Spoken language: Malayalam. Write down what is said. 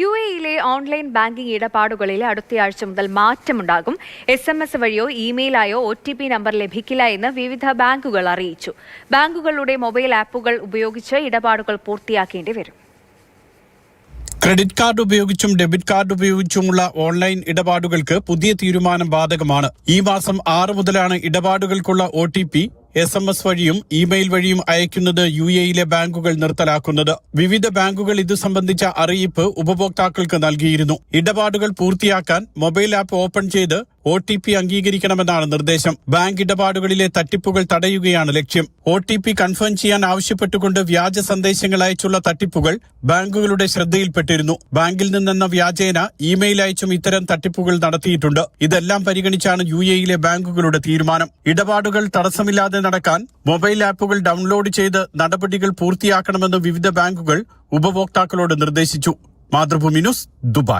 UAE-യിലെ ഓൺലൈൻ ബാങ്കിംഗ് ഇടപാടുകളിൽ അടുത്തയാഴ്ച മുതൽ മാറ്റമുണ്ടാകും. SMS വഴിയോ ഇമെയിലായോ OTP നമ്പർ ലഭിക്കില്ല എന്ന് വിവിധ ബാങ്കുകൾ അറിയിച്ചു. ബാങ്കുകളുടെ മൊബൈൽ ആപ്പുകൾ ഉപയോഗിച്ച് ഇടപാടുകൾ പൂർത്തിയാക്കേണ്ടി വരും. ക്രെഡിറ്റ് കാർഡ് ഉപയോഗിച്ചും ഡെബിറ്റ് കാർഡ് ഉപയോഗിച്ചുമുള്ള ഓൺലൈൻ ഇടപാടുകൾക്ക് പുതിയ തീരുമാനം ബാധകമാണ്. ഈ മാസം 6 മുതലാണ് ഇടപാടുകൾക്കുള്ള OTP SMS വഴിയും ഇമെയിൽ വഴിയും അയക്കുന്നത് UAE-യിലെ ബാങ്കുകൾ നിർത്തലാക്കുന്നത്. വിവിധ ബാങ്കുകൾ ഇതു സംബന്ധിച്ച അറിയിപ്പ് ഉപഭോക്താക്കൾക്ക് നൽകിയിരുന്നു. ഇടപാടുകൾ പൂർത്തിയാക്കാൻ മൊബൈൽ ആപ്പ് ഓപ്പൺ ചെയ്ത് OTP അംഗീകരിക്കണമെന്നാണ് നിർദ്ദേശം. ബാങ്ക് ഇടപാടുകളിലെ തട്ടിപ്പുകൾ തടയുകയാണ് ലക്ഷ്യം. OTP കൺഫേം ചെയ്യാൻ ആവശ്യപ്പെട്ടുകൊണ്ട് വ്യാജ സന്ദേശങ്ങൾ അയച്ചുള്ള തട്ടിപ്പുകൾ ബാങ്കുകളുടെ ശ്രദ്ധയിൽപ്പെട്ടിരുന്നു. ബാങ്കിൽ നിന്നെന്ന വ്യാജേന ഇമെയിൽ അയച്ചും ഇത്തരം തട്ടിപ്പുകൾ നടത്തിയിട്ടുണ്ട്. ഇതെല്ലാം പരിഗണിച്ചാണ് UAE-യിലെ ബാങ്കുകളുടെ തീരുമാനം. ഇടപാടുകൾ തടസ്സമില്ലാതെ നടക്കാൻ മൊബൈൽ ആപ്പുകൾ ഡൗൺലോഡ് ചെയ്ത് നടപടികൾ പൂർത്തിയാക്കണമെന്ന് വിവിധ ബാങ്കുകൾ ഉപഭോക്താക്കളോട് നിർദ്ദേശിച്ചു. Mathrubhumi news, Dubai.